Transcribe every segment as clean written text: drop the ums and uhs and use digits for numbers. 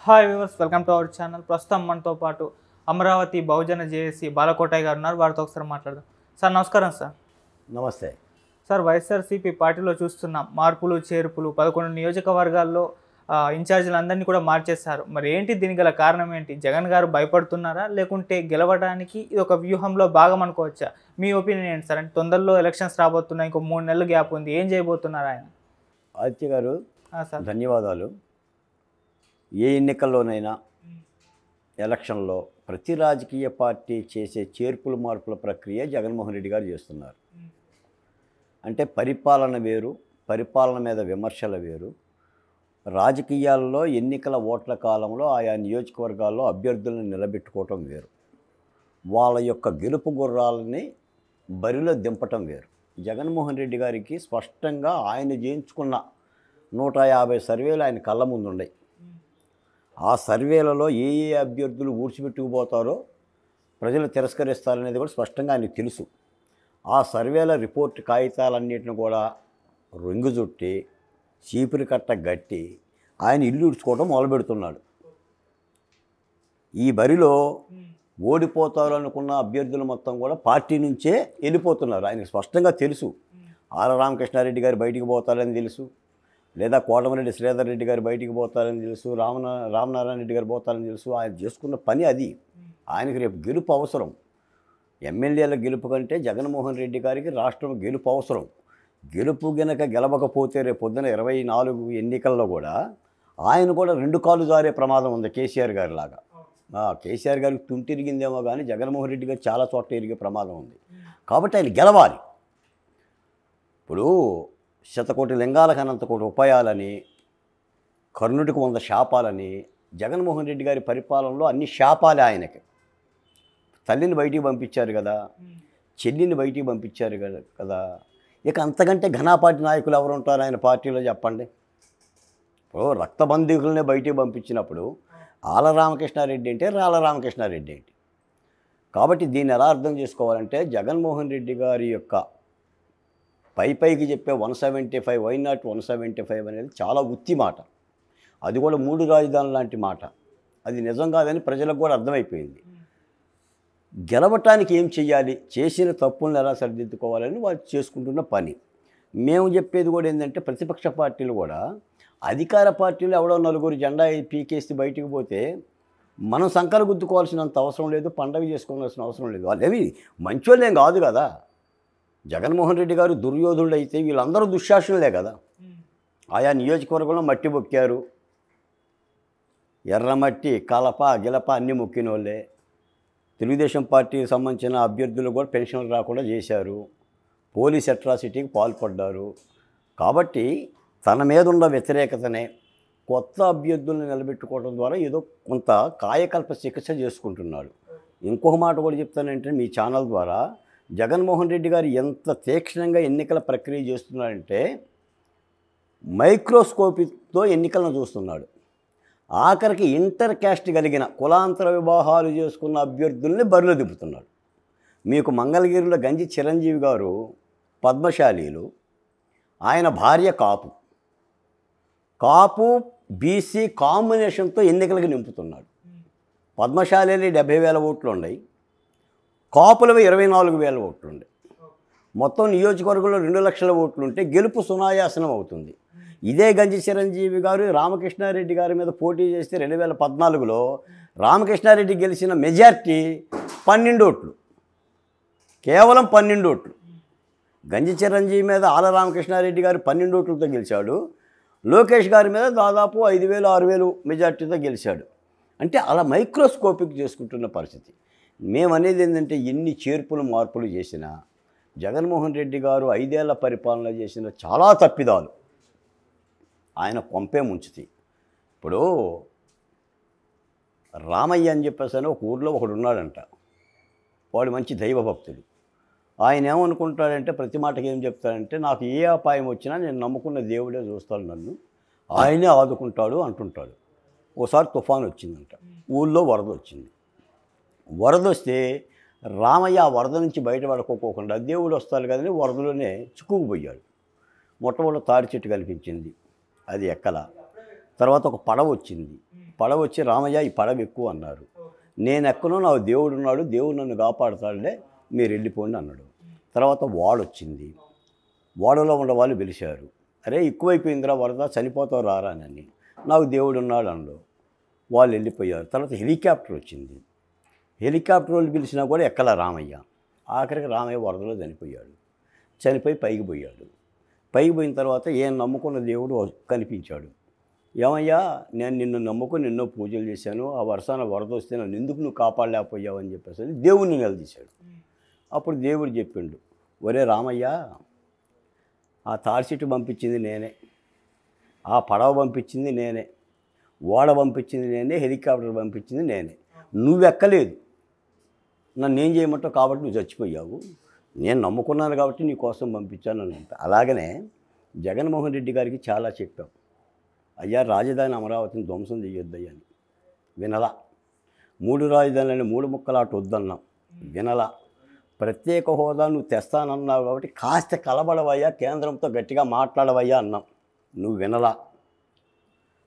Hi viewers, welcome to our channel. ప్రస్తుతం మనతో పాటు అమరావతి బహుజన జేఏసీ బాలకోటయ్య గారు ఉన్నారు. వారితో ఒకసారి మాట్లాడదాం. సార్ నమస్కారం. సార్ నమస్తే. సార్, వైఎస్ఆర్సీపీ పార్టీలో చూస్తున్నాం మార్పులు చేర్పులు, 11 నియోజకవర్గాల్లో ఇన్ఛార్జీలందరినీ కూడా మార్చేశారు. మరి ఏంటి, దీనికి గల కారణం ఏంటి? జగన్ గారు భయపడుతున్నారా, లేకుంటే గెలవడానికి ఇది ఒక వ్యూహంలో భాగం అనుకోవచ్చా? మీ ఒపీనియన్ ఏంటి సార్? అంటే తొందరలో ఎలక్షన్స్ రాబోతున్నాయి, ఇంకో 3 నెలలు గ్యాప్ ఉంది, ఏం చేయబోతున్నారు ఆయన? ఆదిత్య గారు సార్ ధన్యవాదాలు. ఏ ఎన్నికల్లోనైనా ఎలక్షన్లో ప్రతి రాజకీయ పార్టీ చేసే చేర్పులు మార్పుల ప్రక్రియ జగన్మోహన్ రెడ్డి గారు చేస్తున్నారు. అంటే పరిపాలన వేరు, పరిపాలన మీద విమర్శల వేరు. రాజకీయాల్లో ఎన్నికల ఓట్ల కాలంలో ఆయా నియోజకవర్గాల్లో అభ్యర్థులను నిలబెట్టుకోవటం వేరు, వాళ్ళ యొక్క గెలుపు గుర్రాలని బరిలో దింపటం వేరు. జగన్మోహన్ రెడ్డి గారికి స్పష్టంగా ఆయన చేయించుకున్న 150 సర్వేలు ఆయన కళ్ళ ముందు ఉన్నాయి. ఆ సర్వేలలో ఏ ఏ అభ్యర్థులు ఊడ్చిపెట్టుకుపోతారో ప్రజలు తిరస్కరిస్తారనేది కూడా స్పష్టంగా ఆయనకు తెలుసు. ఆ సర్వేల రిపోర్ట్ కాగితాలన్నింటిని కూడా రింగు చుట్టి చీపురి కట్ట గట్టి ఆయన ఇల్లు ఉడుచుకోవడం మొదలుపెడుతున్నాడు. ఈ బరిలో ఓడిపోతారు అనుకున్న అభ్యర్థులు మొత్తం కూడా పార్టీ నుంచే వెళ్ళిపోతున్నారు. ఆయనకు స్పష్టంగా తెలుసు. ఆల రామకృష్ణారెడ్డి గారు బయటికి పోతారని తెలుసు, లేదా కోటమిరెడ్డి శ్రీధర్ రెడ్డి గారు బయటికి పోతారని తెలుసు, రామనారాయణ రెడ్డి గారు పోతారని తెలుసు. ఆయన చేసుకున్న పని అది. ఆయనకి రేపు గెలుపు అవసరం. ఎమ్మెల్యేల గెలుపు కంటే జగన్మోహన్ రెడ్డి గారికి రాష్ట్రం గెలుపు అవసరం. గెలుపు గనక గెలవకపోతే రేపు పొద్దున 24 ఎన్నికల్లో కూడా ఆయన కూడా 2 కాళ్ళు జారే ప్రమాదం ఉంది, కేసీఆర్ గారి లాగా. కేసీఆర్ గారికి తుంటిరిగిందేమో కానీ జగన్మోహన్ రెడ్డి గారు చాలా చోట్ల ఎరిగే ప్రమాదం ఉంది. కాబట్టి ఆయన గెలవాలి. ఇప్పుడు శతకోటి లింగాలకు అనంతకోటి ఉపాయాలని, కర్ణుడికి 100 శాపాలని, జగన్మోహన్ రెడ్డి గారి పరిపాలనలో అన్ని శాపాలే ఆయనకి. తల్లిని బయటికి పంపించారు కదా, చెల్లిని బయటికి పంపించారు కదా. ఇక అంతకంటే ఘనాపాటి నాయకులు ఎవరు ఉంటారు ఆయన పార్టీలో చెప్పండి? ఇప్పుడు రక్తబంధుకులనే బయటికి పంపించినప్పుడు ఆల రామకృష్ణారెడ్డి అంటే రాళ్ళ రామకృష్ణారెడ్డి ఏంటి? కాబట్టి దీన్ని ఎలా అర్థం చేసుకోవాలంటే జగన్మోహన్ రెడ్డి గారి యొక్క పైకి చెప్పే 175 వై నాట్ 175 అనేది చాలా ఉత్తి మాట. అది కూడా 3 రాజధానులు లాంటి మాట. అది నిజం కాదని ప్రజలకు కూడా అర్థమైపోయింది. గెలవటానికి ఏం చెయ్యాలి, చేసిన తప్పులను ఎలా సరిదిద్దుకోవాలని వాళ్ళు చేసుకుంటున్న పని. మేము చెప్పేది కూడా ఏంటంటే ప్రతిపక్ష పార్టీలు కూడా అధికార పార్టీలు ఎవడో నలుగురు జెండా పీకేసి బయటికి పోతే మనం సంకలు గుద్దుకోవాల్సినంత అవసరం లేదు, పండగ చేసుకోవాల్సిన అవసరం లేదు. వాళ్ళు ఏమి మంచోళ్ళేం కాదు కదా. జగన్మోహన్ రెడ్డి గారు దుర్యోధుడు అయితే వీళ్ళందరూ దుశ్శాసనులే కదా. ఆయా నియోజకవర్గంలో మట్టి మొక్కారు, ఎర్రమట్టి కలప గిలప అన్నీ మొక్కిన వాళ్ళే. తెలుగుదేశం పార్టీకి సంబంధించిన అభ్యర్థులు కూడా పెన్షన్లు రాకుండా చేశారు, పోలీస్ అట్రాసిటీకి పాల్పడ్డారు. కాబట్టి తన మీద ఉన్న వ్యతిరేకతనే కొత్త అభ్యర్థులను నిలబెట్టుకోవడం ద్వారా ఏదో కొంత కాయకల్ప చికిత్స చేసుకుంటున్నాడు. ఇంకొక మాట కూడా చెప్తానంటే మీ ఛానల్ ద్వారా, జగన్మోహన్ రెడ్డి గారు ఎంత తీక్షణంగా ఎన్నికల ప్రక్రియ చేస్తున్నాడంటే మైక్రోస్కోపిక్తో ఎన్నికలను చూస్తున్నాడు. ఆఖరికి ఇంటర్ క్యాస్ట్ కలిగిన కులాంతర వివాహాలు చేసుకున్న అభ్యర్థుల్ని బరిలో దింపుతున్నాడు. మీకు మంగళగిరిలో గంజి చిరంజీవి గారు పద్మశాలీలు, ఆయన భార్య కాపు బీసీ కాంబినేషన్తో ఎన్నికలకు నింపుతున్నాడు. పద్మశాలీలు 70,000 ఓట్లు ఉన్నాయి, కాపులవి 24,000 ఓట్లు ఉన్నాయి. మొత్తం నియోజకవర్గంలో 2 లక్షల ఓట్లు ఉంటే గెలుపు సునాయాసనం అవుతుంది. ఇదే గంజి చిరంజీవి గారు రామకృష్ణారెడ్డి గారి మీద పోటీ చేస్తే 2014లో రామకృష్ణారెడ్డి గెలిచిన మెజార్టీ 12 ఓట్లు, కేవలం 12 ఓట్లు. గంజి చిరంజీవి మీద ఆల రామకృష్ణారెడ్డి గారు 12 ఓట్లతో గెలిచాడు. లోకేష్ గారి మీద దాదాపు 5,000 6,000 మెజార్టీతో గెలిచాడు. అంటే అలా మైక్రోస్కోపిక్ చేసుకుంటున్న పరిస్థితి. మేమనేది ఏంటంటే ఎన్ని చేర్పులు మార్పులు చేసినా జగన్మోహన్ రెడ్డి గారు 5 ఏళ్ల పరిపాలన చేసిన చాలా తప్పిదాలు ఆయన కొంపే ముంచుతాయి. ఇప్పుడు రామయ్య అని చెప్పేసి ఒక ఊర్లో ఒకడు ఉన్నాడంట. వాడు మంచి దైవభక్తుడు. ఆయన ఏమనుకుంటాడంటే ప్రతి మాటకి ఏం చెప్తాడంటే, నాకు ఏ అపాయం వచ్చినా నేను నమ్ముకున్న దేవుడే చూస్తాడు, నన్ను ఆయనే ఆదుకుంటాడు అంటుంటాడు. ఓసారి తుఫాను వచ్చిందంట, ఊళ్ళో వరద వచ్చింది. వరద వస్తే రామయ్య ఆ వరద నుంచి బయటపడుకోకుండా దేవుడు వస్తాడు కదని వరదలోనే చిక్కుకుపోయాడు. మొట్టమొదటి తాడి చెట్టు కనిపించింది, అది ఎక్కల. తర్వాత ఒక పడవ వచ్చింది, పడవ వచ్చి రామయ్య ఈ పడవ ఎక్కువ అన్నారు. నేను ఎక్కనో నాకు దేవుడు ఉన్నాడు, దేవుడు నన్ను కాపాడుతాడులే, మీరు వెళ్ళిపోండి అన్నాడు. తర్వాత వాడొచ్చింది. వాడలో ఉన్న వాళ్ళు పిలిచారు, అరే ఎక్కువైపోయిందిరా వరద, చనిపోతావు రారా అని. నాకు దేవుడు ఉన్నాడు అన్నాడు. వాళ్ళు వెళ్ళిపోయారు. తర్వాత హెలికాప్టర్ వచ్చింది. హెలికాప్టర్ వాళ్ళు పిలిచినా కూడా ఎక్కల రామయ్య. ఆఖరికి రామయ్య వరదలో చనిపోయి పైకి పోయాడు. పైకి పోయిన తర్వాత నమ్ముకున్న దేవుడు కనిపించాడు. ఏమయ్యా, నేను నిన్ను నమ్ముకుని ఎన్నో పూజలు చేశాను, ఆ వర్షాన వరద వస్తే నన్ను ఎందుకు నువ్వు కాపాడలేకపోయావు అని చెప్పేసి దేవుడిని నిలదీశాడు. అప్పుడు దేవుడు చెప్పిండు, ఒరే రామయ్య, ఆ తాడిచెట్టు పంపించింది నేనే, ఆ పడవ పంపించింది నేనే, ఓడ పంపించింది నేనే, హెలికాప్టర్ పంపించింది నేనే, నువ్వెక్కలేదు, నన్ను ఏం చేయమంటావు కాబట్టి నువ్వు చచ్చిపోయావు, నేను నమ్ముకున్నాను కాబట్టి నీ కోసం పంపించాను అని. అలాగనే జగన్మోహన్ రెడ్డి గారికి చాలా చెప్పాం, అయ్యా రాజధాని అమరావతిని ధ్వంసం చేయొద్దయ్యా అని. వినలా. 3 రాజధానులని 3 ముక్కలాట వద్దన్నాం, వినలా. ప్రత్యేక హోదా నువ్వు తెస్తానన్నావు కాబట్టి కాస్త కలబడవయ్యా, కేంద్రంతో గట్టిగా మాట్లాడవయ్యా అన్నాం, నువ్వు వినలా.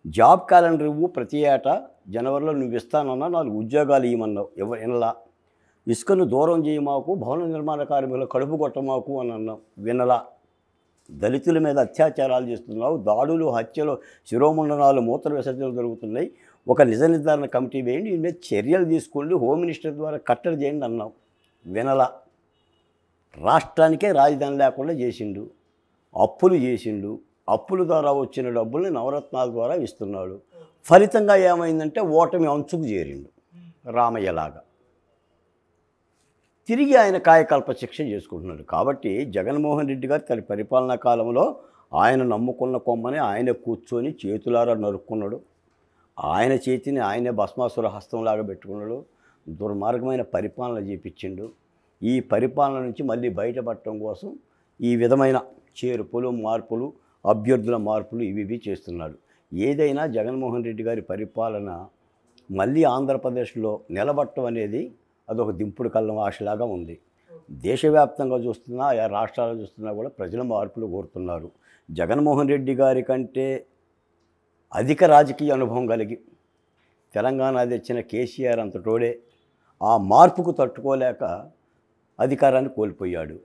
జాబ్ క్యాలెండర్ ఇవ్వు, ప్రతి ఏటా జనవరిలో నువ్వు ఇస్తానన్నా, 4 ఉద్యోగాలు ఇవ్వమన్నావు, వినలా. ఇసుకను దూరం చేయమాకు, భవన నిర్మాణ కార్మికులు కడుపు కొట్టమాకు అని అన్నాం, వినలా. దళితుల మీద అత్యాచారాలు చేస్తున్నావు, దాడులు, హత్యలు, శిరోమండనాలు, మూత్ర విసర్జనలు జరుగుతున్నాయి, ఒక నిజ నిర్ధారణ కమిటీ వేయండి, దీని మీద చర్యలు తీసుకోండి, హోమ్ మినిస్టర్ ద్వారా కట్టడి చేయండి అన్నాం, వినలా. రాష్ట్రానికే రాజధాని లేకుండా చేసిండు, అప్పులు చేసిండు, అప్పుల ద్వారా వచ్చిన డబ్బుల్ని నవరత్నాల ద్వారా ఇస్తున్నాడు. ఫలితంగా ఏమైందంటే ఓటమి అంచుకు చేరిండు రామయ్యలాగా. తిరిగి ఆయన కాయకల్ప శిక్ష చేసుకుంటున్నాడు. కాబట్టి జగన్మోహన్ రెడ్డి గారు తన పరిపాలనా కాలంలో ఆయన నమ్ముకున్న కొమ్మని ఆయన కూర్చొని చేతులారా నరుక్కున్నాడు, ఆయన చేతిని ఆయనే భస్మాసుర హస్తంలాగా పెట్టుకున్నాడు, దుర్మార్గమైన పరిపాలన చేపించిండు. ఈ పరిపాలన నుంచి మళ్ళీ బయటపడటం కోసం ఈ విధమైన చేర్పులు, మార్పులు, అభ్యర్థుల మార్పులు ఇవి చేస్తున్నాడు. ఏదైనా జగన్మోహన్ రెడ్డి గారి పరిపాలన మళ్ళీ ఆంధ్రప్రదేశ్లో నిలబడటం అనేది అదొక దింపుడు కళ్ళం ఆశలాగా ఉంది. దేశవ్యాప్తంగా చూస్తున్నా, ఆయా రాష్ట్రాలు చూస్తున్నా కూడా ప్రజల మార్పులు కోరుతున్నారు. జగన్మోహన్ రెడ్డి గారి కంటే అధిక రాజకీయ అనుభవం కలిగి తెలంగాణ తెచ్చిన కేసీఆర్ అంతటోడే ఆ మార్పుకు తట్టుకోలేక అధికారాన్ని కోల్పోయాడు.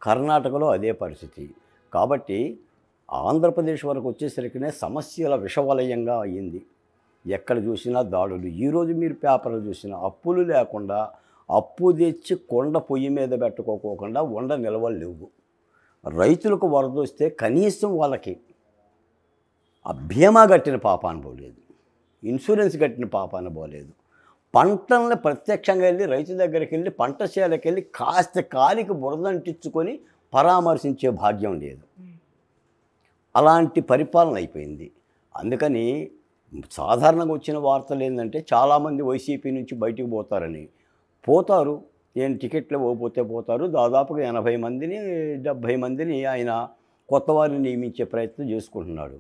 కర్ణాటకలో అదే పరిస్థితి. కాబట్టి ఆంధ్రప్రదేశ్ వరకు వచ్చేసరికినే సమస్యల విషవలయంగా అయ్యింది. ఎక్కడ చూసినా దాడులు. ఈరోజు మీరు పేపర్లు చూసినా అప్పులు లేకుండా, అప్పు తెచ్చి కొండ పొయ్యి మీద పెట్టుకోకుండా ఉండ నిలవలు లేవు. రైతులకు వరద వస్తే కనీసం వాళ్ళకి ఆ బీమా కట్టిన పాపాన పోలేదు, ఇన్సూరెన్స్ కట్టిన పాపాన పోలేదు. పంటల్ని ప్రత్యక్షంగా వెళ్ళి రైతు దగ్గరికి వెళ్ళి పంట చేలకి వెళ్ళి కాస్త కాలికి బురదంటించుకొని పరామర్శించే భాగ్యం లేదు. అలాంటి పరిపాలన అయిపోయింది. అందుకని సాధారణంగా వచ్చిన వార్తలు ఏంటంటే చాలామంది వైసీపీ నుంచి బయటికి పోతారు, టికెట్లు ఇవ్వకపోతే పోతారు. దాదాపుగా 80 మందిని 70 మందిని ఆయన కొత్త వారిని నియమించే ప్రయత్నం చేసుకుంటున్నాడు,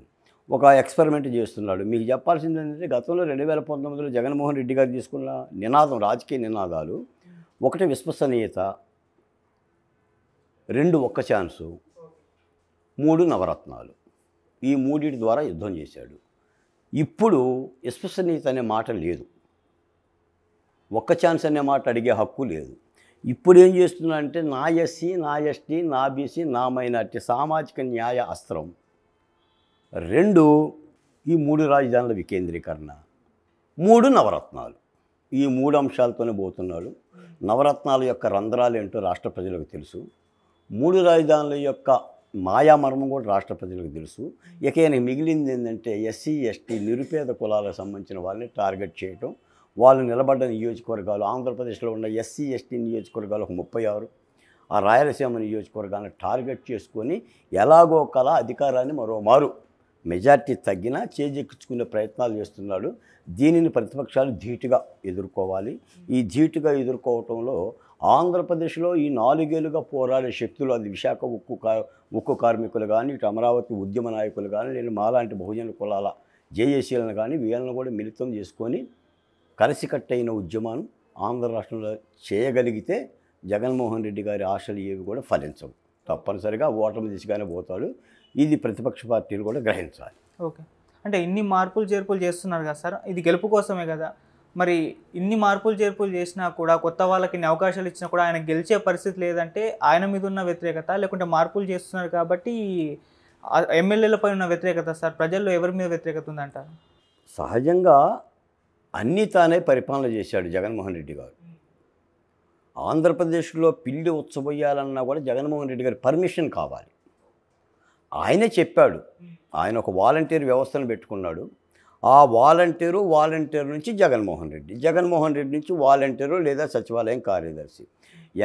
ఒక ఎక్స్పెరిమెంట్ చేస్తున్నాడు. మీకు చెప్పాల్సింది ఏంటంటే గతంలో 2019లో జగన్మోహన్ రెడ్డి గారు తీసుకున్న నినాదం, రాజకీయ నినాదాలు, 1 విశ్వసనీయత, 2 ఒక్క ఛాన్సు, 3 నవరత్నాలు. ఈ 3 ద్వారా యుద్ధం చేశాడు. ఇప్పుడు విశ్వసనీయత అనే మాట లేదు, ఒక్క ఛాన్స్ అనే మాట అడిగే హక్కు లేదు. ఇప్పుడు ఏం చేస్తున్నాడంటే నా ఎస్సీ, నా ఎస్టీ, నా బీసీ, నా మైనార్టీ సామాజిక న్యాయ అస్త్రం. 2 ఈ 3 రాజధానుల వికేంద్రీకరణ, 3 నవరత్నాలు. ఈ 3 అంశాలతోనే పోతున్నాడు. నవరత్నాల యొక్క రంధ్రాలు ఏంటో రాష్ట్ర ప్రజలకు తెలుసు, 3 రాజధానుల యొక్క మాయామర్మం కూడా రాష్ట్ర ప్రజలకు తెలుసు. ఇక మిగిలింది ఏంటంటే ఎస్సీ, ఎస్టీ, నిరుపేద కులాలకు సంబంధించిన వాళ్ళని టార్గెట్ చేయటం. వాళ్ళు నిలబడ్డ నియోజకవర్గాలు, ఆంధ్రప్రదేశ్లో ఉన్న ఎస్సీ, ఎస్టీ నియోజకవర్గాలు 36, ఆ రాయలసీమ నియోజకవర్గాన్ని టార్గెట్ చేసుకొని ఎలాగో కలా అధికారాన్ని మరోమారు మెజార్టీ తగ్గినా చేజెక్కించుకునే ప్రయత్నాలు చేస్తున్నాడు. దీనిని ప్రతిపక్షాలు ధీటుగా ఎదుర్కోవాలి. ఈ ధీటుగా ఎదుర్కోవటంలో ఆంధ్రప్రదేశ్లో ఈ 4 ఏళ్ళుగా పోరాడే శక్తులు, అది విశాఖ ఉక్కు కార్మికులు కానీ, ఇటు అమరావతి ఉద్యమ నాయకులు కానీ, నేను మాలాంటి బహుజన కులాల జేఏసీలను కానీ, వీళ్ళను కూడా మిళితం చేసుకొని కలిసికట్టైన ఉద్యమాన్ని ఆంధ్ర రాష్ట్రంలో చేయగలిగితే జగన్మోహన్ రెడ్డి గారి ఆశలు ఏవి కూడా ఫలించవు. తప్పనిసరిగా ఓటమి దిశగానే పోతాడు. ఇది ప్రతిపక్ష పార్టీలు కూడా గ్రహించాలి. ఓకే. అంటే ఇన్ని మార్పులు చేర్పులు చేస్తున్నారు కదా సార్, ఇది గెలుపు కోసమే కదా. మరి ఇన్ని మార్పులు చేర్పులు చేసినా కూడా, కొత్త వాళ్ళకి ఇన్ని అవకాశాలు ఇచ్చినా కూడా ఆయన గెలిచే పరిస్థితి లేదంటే ఆయన మీద ఉన్న వ్యతిరేకత, లేకుంటే మార్పులు చేస్తున్నారు కాబట్టి ఎమ్మెల్యేలపై ఉన్న వ్యతిరేకత సార్, ప్రజల్లో ఎవరి మీద వ్యతిరేకత ఉందంటారు? సహజంగా అన్నీ తానే పరిపాలన చేశాడు జగన్మోహన్ రెడ్డి గారు. ఆంధ్రప్రదేశ్లో పిల్లి ఉత్సవయ్యాలన్నా కూడా జగన్మోహన్ రెడ్డి గారి పర్మిషన్ కావాలి. ఆయనే చెప్పాడు. ఆయన ఒక వాలంటీర్ వ్యవస్థను పెట్టుకున్నాడు. ఆ వాలంటీర్ నుంచి జగన్మోహన్ రెడ్డి నుంచి వాలంటీరు లేదా సచివాలయం కార్యదర్శి,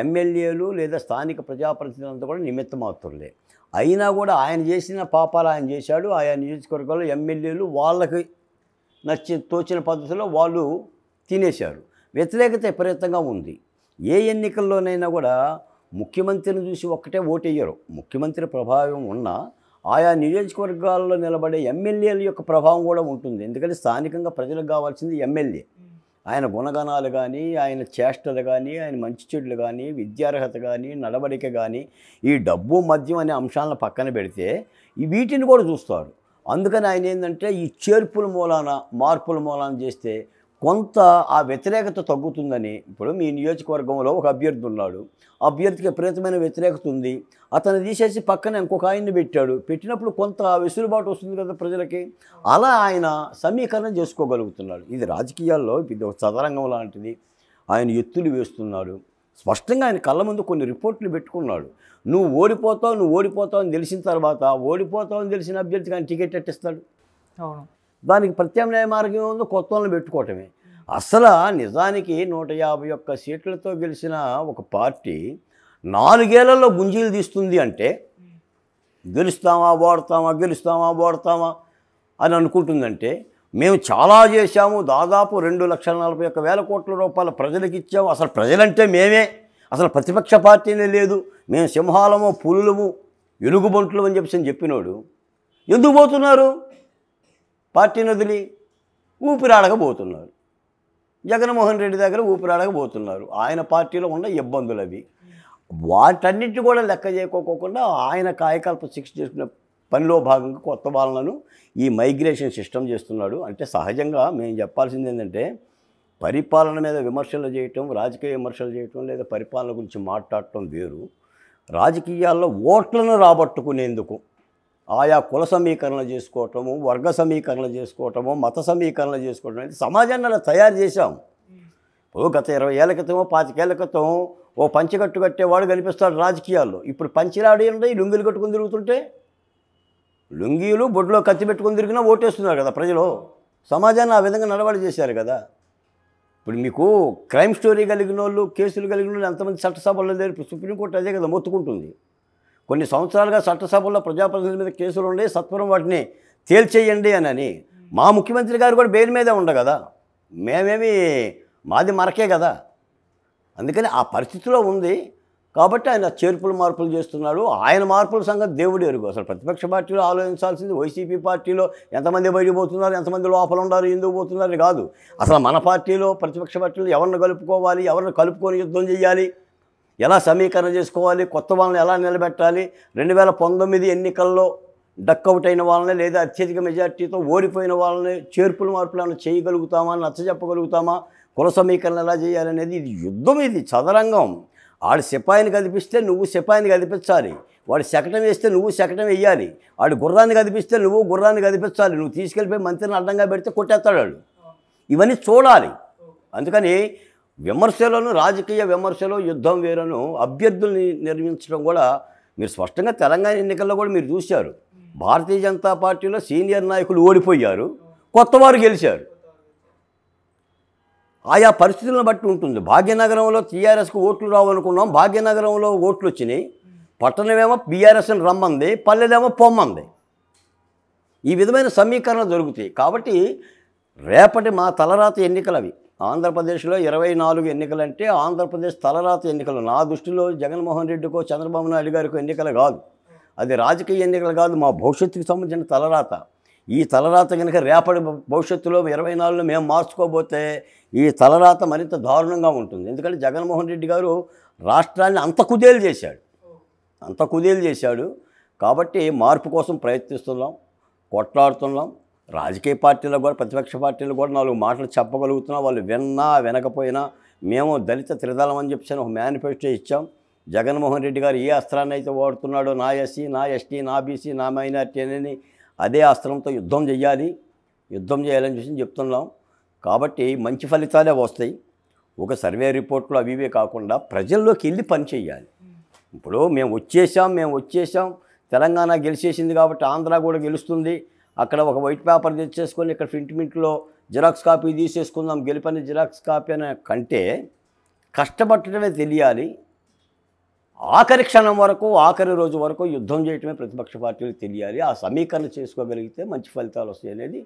ఎమ్మెల్యేలు లేదా స్థానిక ప్రజాప్రతినిధులంతా కూడా నిమిత్త మాత్రులే. అయినా కూడా ఆయన చేసిన పాపాలు ఆయన చేశాడు. ఆయా నియోజకవర్గాల్లో ఎమ్మెల్యేలు వాళ్ళకి తోచిన పద్ధతిలో వాళ్ళు తినేశారు. వ్యతిరేకత విపరీతంగా ఉంది. ఏ ఎన్నికల్లోనైనా కూడా ముఖ్యమంత్రిని చూసి ఒక్కటే ఓటేయరు. ముఖ్యమంత్రి ప్రభావం ఉన్నా ఆయా నియోజకవర్గాల్లో నిలబడే ఎమ్మెల్యేల యొక్క ప్రభావం కూడా ఉంటుంది. ఎందుకంటే స్థానికంగా ప్రజలకు కావాల్సింది ఎమ్మెల్యే. ఆయన గుణగణాలు కానీ, ఆయన చేష్టలు కానీ, ఆయన మంచి చెడులు కానీ, విద్యార్హత కానీ, నడవడిక కానీ, ఈ డబ్బు మద్యం అనే అంశాలను పక్కన పెడితే వీటిని కూడా చూస్తారు. అందుకని ఆయన ఏంటంటే ఈ చేర్పుల మూలాన, మార్పుల మూలాన చేస్తే కొంత ఆ వ్యతిరేకత తగ్గుతుందని. ఇప్పుడు మీ నియోజకవర్గంలో ఒక అభ్యర్థి ఉన్నాడు, అభ్యర్థికి విపరీతమైన వ్యతిరేకత ఉంది, అతను తీసేసి పక్కన ఇంకొక ఆయన్ని పెట్టినప్పుడు కొంత వెసులుబాటు వస్తుంది కదా ప్రజలకి. అలా ఆయన సమీకరణ చేసుకోగలుగుతున్నాడు. ఇది రాజకీయాల్లో ఇది ఒక చదరంగం లాంటిది. ఆయన ఎత్తులు వేస్తున్నాడు. స్పష్టంగా ఆయన కళ్ళ ముందు కొన్ని రిపోర్ట్లు పెట్టుకున్నాడు. నువ్వు ఓడిపోతావు అని తెలిసిన తర్వాత, ఓడిపోతావని తెలిసిన అభ్యర్థికి ఆయన టికెట్ ఎట్టిస్తాడు? అవును. దానికి ప్రత్యామ్నాయ మార్గం ఏముందో కొత్త వాళ్ళని పెట్టుకోవటమే. అసలు నిజానికి 151 సీట్లతో గెలిచిన ఒక పార్టీ 4 ఏళ్లలో గుంజీలు తీస్తుంది అంటే గెలుస్తామా ఓడతామా అని అనుకుంటుందంటే, మేము చాలా చేశాము, దాదాపు 2,41,000 కోట్ల రూపాయలు ప్రజలకు ఇచ్చాము, అసలు ప్రజలంటే మేమే, అసలు ప్రతిపక్ష పార్టీనే లేదు, మేము సింహాలము, పులులము, ఎలుగుబంట్లు అని చెప్పినోడు ఎందుకు పోతున్నారు? పార్టీని వదిలి ఊపిరాడకపోతున్నారు. జగన్మోహన్ రెడ్డి దగ్గర ఊపిరాడకపోతున్నారు. ఆయన పార్టీలో ఉన్న ఇబ్బందులు అవి. వాటన్నిటి కూడా లెక్క చేయకోకుండా ఆయన కాయకల్ప శిక్ష చేసుకునే పనిలో భాగంగా కొత్త వాళ్ళను ఈ మైగ్రేషన్ సిస్టమ్ చేస్తున్నాడు. అంటే సహజంగా మేము చెప్పాల్సింది ఏంటంటే, పరిపాలన మీద విమర్శలు చేయటం, రాజకీయ విమర్శలు చేయటం లేదా పరిపాలన గురించి మాట్లాడటం వేరు. రాజకీయాల్లో ఓట్లను రాబట్టుకునేందుకు ఆయా కుల సమీకరణ చేసుకోవటము, వర్గ సమీకరణ చేసుకోవటము, మత సమీకరణ చేసుకోవటం అనేది సమాజాన్ని అలా తయారు చేశాం. ఇప్పుడు గత 20 ఏళ్ల క్రితం 25 ఏళ్ల క్రితం ఓ పంచికట్టు కట్టేవాడు కనిపిస్తాడు రాజకీయాల్లో. ఇప్పుడు పంచిరాడి అంటే లుంగీలు కట్టుకుని తిరుగుతుంటే, లుంగీలు బొడ్లో కత్తి పెట్టుకుని తిరిగినా ఓటేస్తున్నారు కదా ప్రజలు. సమాజాన్ని ఆ విధంగా నడవడి చేశారు కదా. ఇప్పుడు మీకు క్రైమ్ స్టోరీ కలిగిన వాళ్ళు, కేసులు కలిగిన వాళ్ళు ఎంతమంది చట్టసభల్లో లేరు? సుప్రీంకోర్టు అదే కదా మొత్తుకుంటుంది. కొన్ని సంవత్సరాలుగా చట్టసభల్లో ప్రజాప్రతినిధుల మీద కేసులు ఉండే, సత్వరం వాటిని తేల్చేయండి అని. మా ముఖ్యమంత్రి గారు కూడా బెయిల్ మీదే ఉండ కదా, మేమేమి మాది మరకే కదా. అందుకని ఆ పరిస్థితిలో ఉంది కాబట్టి ఆయన చేర్పులు మార్పులు చేస్తున్నాడు. ఆయన మార్పుల సంగతి దేవుడు ఎరుగు. అసలు ప్రతిపక్ష పార్టీలో ఆలోచించాల్సింది వైసీపీ పార్టీలో ఎంతమంది బయటకు పోతున్నారు, ఎంతమంది లోపల ఉన్నారు, ఎందుకు పోతున్నారు కాదు. అసలు మన పార్టీలో ప్రతిపక్ష పార్టీలో ఎవరిని కలుపుకోవాలి, ఎవరిని కలుపుకొని యుద్ధం చేయాలి, ఎలా సమీకరణ చేసుకోవాలి, కొత్త వాళ్ళని ఎలా నిలబెట్టాలి, 2019 ఎన్నికల్లో డక్అవుట్ అయిన వాళ్ళని లేదా అత్యధిక మెజార్టీతో ఓడిపోయిన వాళ్ళని చేర్పులు మార్పులు ఏమైనా చేయగలుగుతామా, నచ్చజెప్పగలుగుతామా, కుల సమీకరణ ఎలా చేయాలనేది ఇది యుద్ధం, ఇది చదరంగం. ఆడు సిపాయిని కదిపిస్తే నువ్వు సిపాయిని కదిపించాలి, వాడు శకటం వేస్తే నువ్వు శకటం వేయాలి, వాడు గుర్రాన్ని కదిపిస్తే నువ్వు గుర్రాన్ని కదిపించాలి. నువ్వు తీసుకెళ్ళిపోయి మంత్రిని అడ్డంగా పెడితే కొట్టేస్తాడు వాడు. ఇవన్నీ చూడాలి. అందుకని విమర్శలను, రాజకీయ విమర్శలు, యుద్ధం వేరను, అభ్యర్థుల్ని నిర్మించడం కూడా మీరు స్పష్టంగా తెలంగాణ ఎన్నికల్లో కూడా మీరు చూశారు. భారతీయ జనతా పార్టీలో సీనియర్ నాయకులు ఓడిపోయారు, కొత్తవారు గెలిచారు. ఆయా పరిస్థితులను బట్టి ఉంటుంది. భాగ్యనగరంలో టీఆర్ఎస్కి ఓట్లు రావనుకున్నాం, భాగ్యనగరంలో ఓట్లు వచ్చినాయి. పట్టణమేమో బీఆర్ఎస్ని రమ్మంది, పల్లెలేమో పొమ్మంది. ఈ విధమైన సమీకరణ జరుగుతాయి. కాబట్టి రేపటి మా తలరాత ఎన్నికలు అవి. ఆంధ్రప్రదేశ్లో 24 ఎన్నికలంటే ఆంధ్రప్రదేశ్ తలరాత ఎన్నికలు. నా దృష్టిలో జగన్మోహన్ రెడ్డికో చంద్రబాబు నాయుడు గారికో ఎన్నికలు కాదు, అది రాజకీయ ఎన్నికలు కాదు, మా భవిష్యత్తుకు సంబంధించిన తలరాత. ఈ తలరాత కనుక రేపటి భవిష్యత్తులో 24లో మేము మార్చుకోబోతే ఈ తలరాత మరింత దారుణంగా ఉంటుంది. ఎందుకంటే జగన్మోహన్ రెడ్డి గారు రాష్ట్రాన్ని అంత కుదేలు చేశాడు. కాబట్టి మార్పు కోసం ప్రయత్నిస్తున్నాం, కొట్లాడుతున్నాం. రాజకీయ పార్టీలకు కూడా ప్రతిపక్ష పార్టీలు కూడా 4 మాటలు చెప్పగలుగుతున్నా వాళ్ళు విన్నా వినకపోయినా మేము దళిత త్రిదళం అని చెప్పి ఒక మేనిఫెస్టో ఇచ్చాం. జగన్మోహన్ రెడ్డి గారు ఏ అస్త్రాన్ని అయితే వాడుతున్నాడో నా ఎస్సీ నా ఎస్టీ నా బీసీ నా మైనార్టీ అని అదే అస్త్రంతో యుద్ధం చేయాలని చెప్పి చెప్తున్నాం. కాబట్టి మంచి ఫలితాలే వస్తాయి. ఒక సర్వే రిపోర్ట్లు అవి ఇవే కాకుండా ప్రజల్లోకి వెళ్ళి పని చేయాలి. ఇప్పుడు మేము వచ్చేసాం తెలంగాణ గెలిచేసింది కాబట్టి ఆంధ్ర కూడా గెలుస్తుంది, అక్కడ ఒక వైట్ పేపర్ తెచ్చేసుకొని ఇక్కడ ప్రింట్మెంట్లో జిరాక్స్ కాపీ తీసేసుకుందాం గెలిపని జిరాక్స్ కాపీ అనే కంటే కష్టపడటమే తెలియాలి. ఆఖరి క్షణం వరకు ఆఖరి రోజు వరకు యుద్ధం చేయటమే ప్రతిపక్ష పార్టీలకు తెలియాలి. ఆ సమీకరణ చేసుకోగలిగితే మంచి ఫలితాలు వస్తాయి అనేది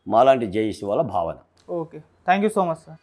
మాలాంటి జేఏసీ వాళ్ళ భావన. Okay, thank you so much sir.